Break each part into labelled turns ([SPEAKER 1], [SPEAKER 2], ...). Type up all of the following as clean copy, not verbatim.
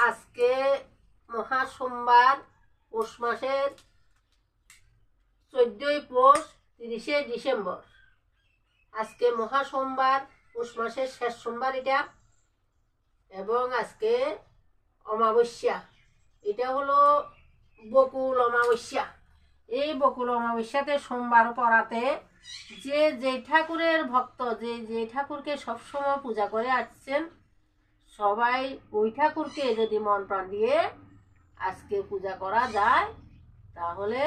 [SPEAKER 1] আজকে মহা সোমবার, পৌষ মাসের 14ই পৌষ, 30শে ডিসেম্বর। আজকে মহা সোমবার, পৌষ মাসের শেষ সোমবার এটা, এবং আজকে অমাবস্যা। এটা হলো বকুল অমাবস্যা। এই বকুল অমাবস্যাতে সোমবার পড়াতে যে ঠাকুরের ভক্ত, যে ঠাকুরকে সবসময় পূজা করে আসছেন, সবাই ওই ঠাকুরকে যদি মন প্রাণ দিয়ে আজকে পূজা করা যায়, তাহলে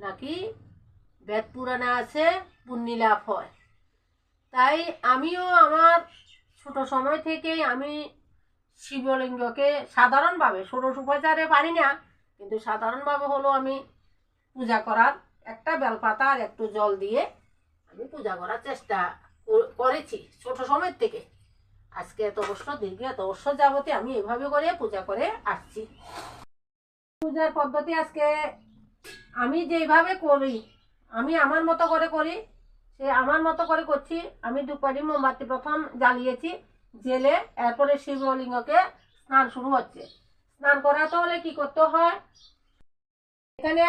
[SPEAKER 1] নাকি বেদ পুরাণে আছে পুণ্যি লাভ হয়। তাই আমিও আমার ছোট সময় থেকেই আমি শিবলিঙ্গকে সাধারণভাবে, ষোড়শ উপচারে পারি না, কিন্তু সাধারণভাবে হলো আমি পূজা করার, একটা বেলপাতা আর একটু জল দিয়ে আমি পূজা করার চেষ্টা করেছি ছোট সময় থেকে। আজকে এত বছর, দীর্ঘ এত বছর যাবতে আমি এভাবে করে পূজা করে আসছি। পূজার পদ্ধতি আজকে আমি যেভাবে করি, আমি আমার মতো করে করি, সে আমার মতো করে করছি। আমি দুপারি মোমবাতি প্রথম জ্বালিয়েছি, জেলে এরপরে শিবলিঙ্গকে স্নান শুরু হচ্ছে। স্নান করাতে হলে কি করতে হয়, এখানে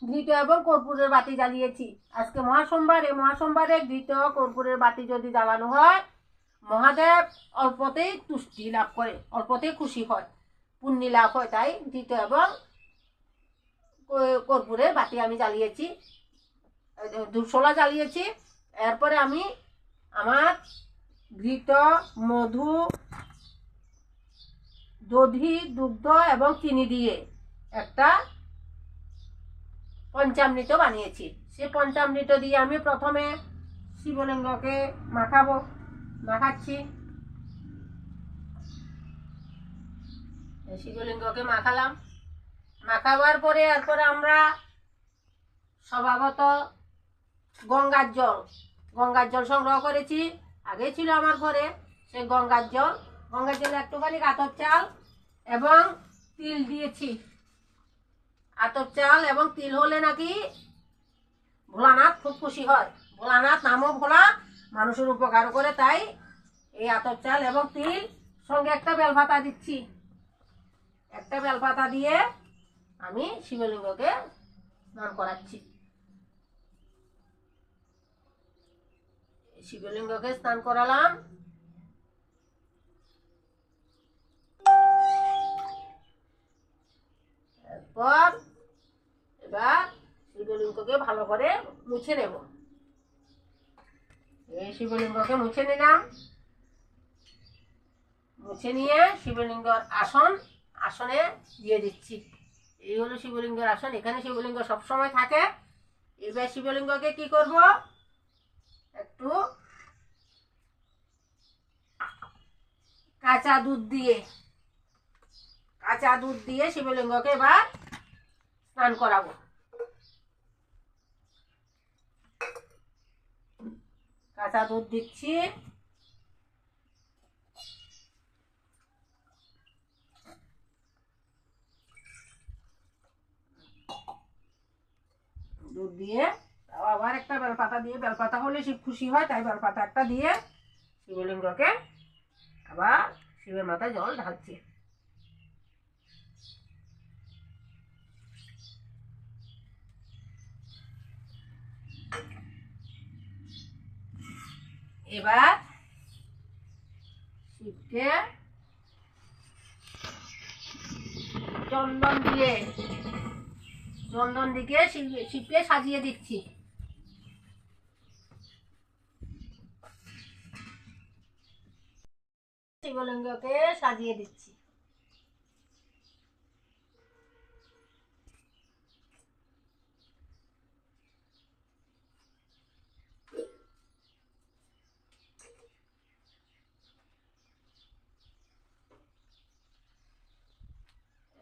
[SPEAKER 1] ঘৃত এবং কর্পূরের বাতি জ্বালিয়েছি। আজকে মহাসোমবার, এই মহাসোমবারে ঘৃত কর্পূরের বাতি যদি জ্বালানো হয়, মহাদেব অল্পতেই তুষ্টি লাভ করে, অল্পতেই খুশি হয়, পুণ্যি লাভ হয়। তাই ঘৃত এবং কর্পূরের বাতি আমি জ্বালিয়েছি, ধূপশোলা জ্বালিয়েছি। এরপরে আমি আমার ঘৃত, মধু, দধি, দুগ্ধ এবং চিনি দিয়ে একটা পঞ্চামৃত বানিয়েছি। সে পঞ্চামৃত দিয়ে আমি প্রথমে শিবলিঙ্গকে মাখাচ্ছি। শিবলিঙ্গকে মাখালাম। মাখাবার পরে এরপরে আমরা স্বভাবত গঙ্গার জল সংগ্রহ করেছি। আগে ছিল আমার ঘরে সে গঙ্গার জলে একটুখানি আতপ চাল এবং তিল দিয়েছি। আতপ চাল এবং তিল হলে নাকি ভোলানাথ খুব খুশি হয়। ভোলানাথ নামও ভোলা, মানুষের উপকার করে। তাই এই আতপ চাল এবং তিল সঙ্গে একটা বেলপাতা দিচ্ছি। একটা বেলপাতা দিয়ে আমি শিবলিঙ্গকে স্নান করাচ্ছি। শিবলিঙ্গকে স্নান করালাম। এরপর এবার শিবলিঙ্গকে ভালো করে মুছে নেব। এই শিবলিঙ্গকে মুছে নিলাম। মুছে নিয়ে শিবলিঙ্গর আসনে দিয়ে দিচ্ছি। এই হলো শিবলিঙ্গের আসন, এখানে শিবলিঙ্গ সবসময় থাকে। এবার শিবলিঙ্গকে কি করব, একটু কাঁচা দুধ দিয়ে শিবলিঙ্গকে এবার স্নান করাবো। কাঁচা দুধ দিচ্ছি। দুধ দিয়ে আবার একটা বেলপাতা দিয়ে, বেলপাতা হলে শিব খুশি হয়, তাই বেলপাতা একটা দিয়ে শিবলিঙ্গকে আবার শিবের মাথায় জল ঢালছি। এবার শিবকে চন্দন দিয়ে শিবকে সাজিয়ে দিচ্ছি। শিবলিঙ্গকে সাজিয়ে দিচ্ছি।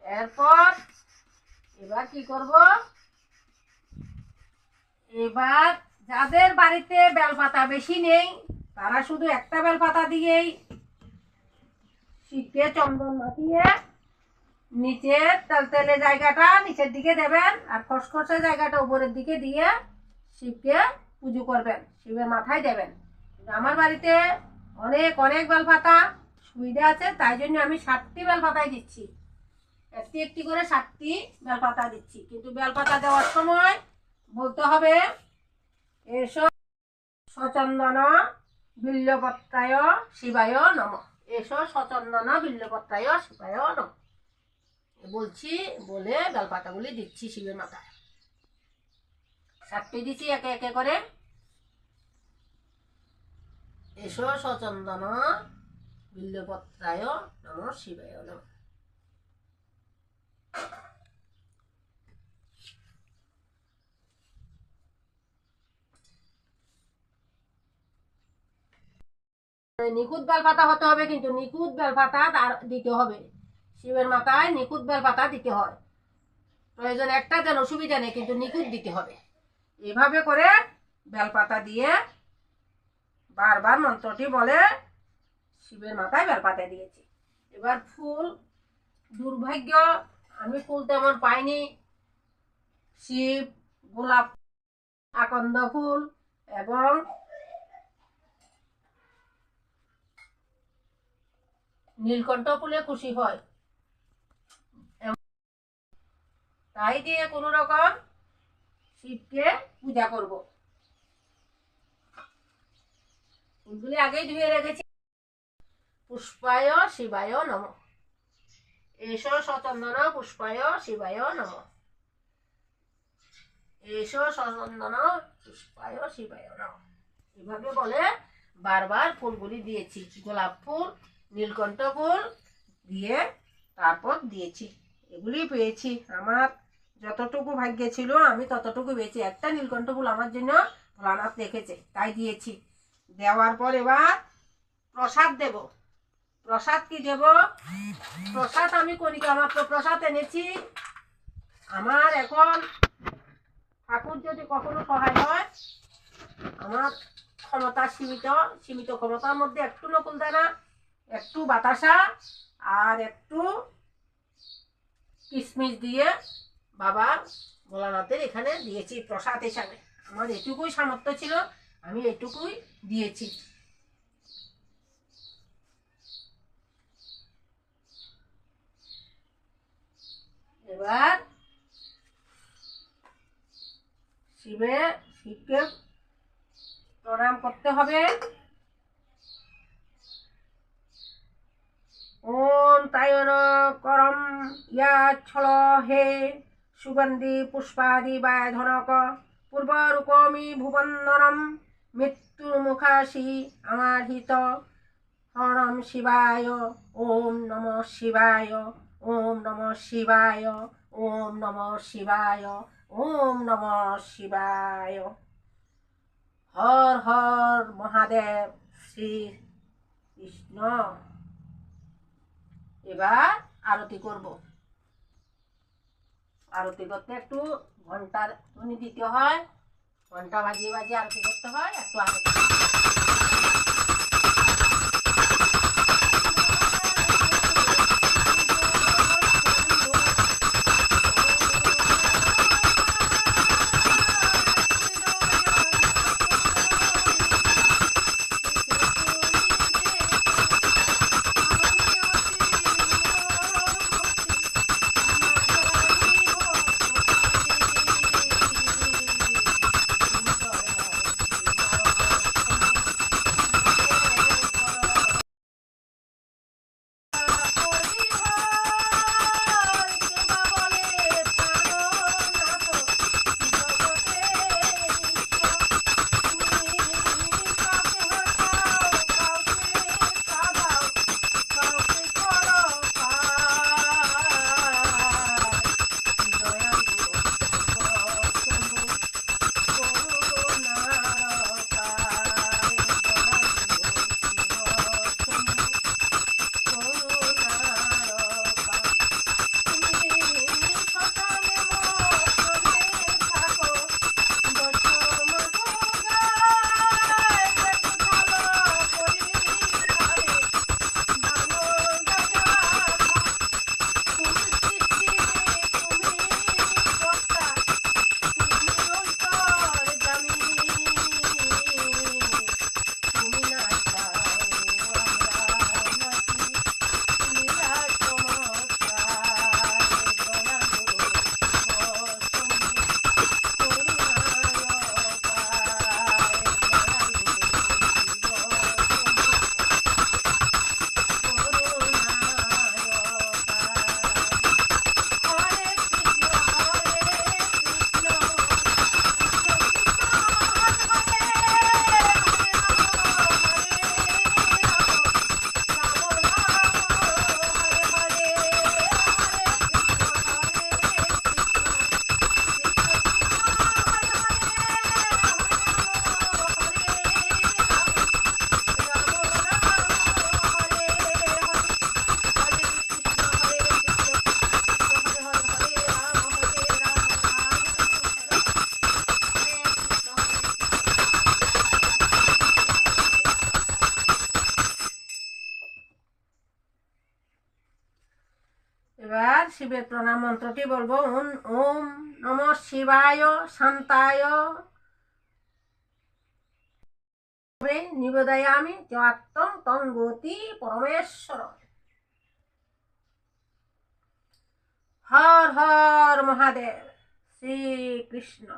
[SPEAKER 1] এরপর এবার কি করব, এবার যাদের বাড়িতে বেলপাতা বেশি নেই, তারা শুধু একটা বেলপাতা দিয়েই শিবকে চন্দন মাখিয়ে নিচের তেলতেলে জায়গাটা নিচের দিকে দেবেন, আর খসখসে জায়গাটা উপরের দিকে দিয়ে শিবকে পুজো করবেন, শিবের মাথায় দেবেন। আমার বাড়িতে অনেক বেলপাতা সুবিধা আছে, তাই জন্য আমি 7টি বেলপাতায় দিচ্ছি। একটি একটি করে 7টি বেলপাতা দিচ্ছি। কিন্তু বেলপাতা দেওয়ার সময় বলতে হবে এসো সচন্দন বিল্বপত্রায় শিবায় নমঃ। এসো সচন্দন বিল্বপত্রায় শিবায় নমঃ বলছি, বলে বেলপাতাগুলি দিচ্ছি শিবের মাথায়। 7টি দিচ্ছি একে একে করে। এসো সচন্দন বিল্বপত্রায় নমঃ শিবায় নমঃ। নিখুঁত বেলপাতা হতে হবে, কিন্তু নিখুঁত বেলপাতা তার দিতে হবে। শিবের মাথায় নিখুঁত বেলপাতা দিতে হয়। প্রয়োজন একটা যেন অসুবিধা নেই, কিন্তু নিখুঁত দিতে হবে। এভাবে করে বেলপাতা দিয়ে বারবার মন্ত্রটি বলে শিবের মাথায় বেলপাতা দিয়েছি। এবার ফুল, দুর্ভাগ্য আমি ফুল তেমন পাইনি। শিব, গোলাপ, আকন্দ ফুল এবং নীলকণ্ঠ ফুলে খুশি হয়, তাই দিয়ে কোনো রকম শিবকে পূজা করব। ফুলগুলি আগেই ধুয়ে রেখেছি। পুষ্পায় শিবায় নমঃ। এসো সচন্দন পুষ্পায় শিবায় নমঃ। এসো সচন্দন পুষ্পায় শিবায় নমঃ। এভাবে বলে বারবার ফুলগুলি দিয়েছি। গোলাপ ফুল, নীলকণ্ঠ ফুল দিয়ে তারপর দিয়েছি। এগুলি পেয়েছি, আমার যতটুকু ভাগ্যে ছিল আমি ততটুকু পেয়েছি। একটা নীলকণ্ঠ ফুল আমার জন্য ভোলানাথ রেখেছে, তাই দিয়েছি। দেওয়ার পর এবার প্রসাদ দেব। প্রসাদ কি দেব? প্রসাদ আমি কণিকা মাত্র প্রসাদ এনেছি। আমার এখন ঠাকুর যদি কখনো সহায় হয়, আমার ক্ষমতা সীমিত ক্ষমতার মধ্যে একটু নকুলদানা, একটু বাতাসা আর একটু কিশমিশ দিয়ে বাবা ভোলানাথের এখানে দিয়েছি প্রসাদ হিসাবে। আমার এটুকুই সামর্থ্য ছিল, আমি এটুকুই দিয়েছি। এবার শিবকে প্রণাম করতে হবে। ওম তায়ন করম ইয়াচ্ছল হে সুগন্ধি পুষ্পাদি বায়ধনক পূর্বরূপমি ভুবন্দনম মৃত্যুর্মুখাসি আমার হিত হরম শিবায়। ওম নমঃ শিবায়। ওম নমঃ শিবায়। ওম নমঃ শিবায়। ওম নমঃ শিবায়। হর হর মহাদেব শ্রী কৃষ্ণ। এবার আরতি করব। আরতি করতে একটু ঘন্টার ধ্বনি দিতে হয়, ঘন্টা বাজিয়ে বাজিয়ে আরতি করতে হয়। একটু আরতি এবার শিবের প্রণাম মন্ত্রটি বলবো। ওম নম শিবায় শান্তায় নিবেদয়ামি ত্বং তং গতি পরমেশ্বর। হর হর মহাদেব। শ্রীকৃষ্ণ।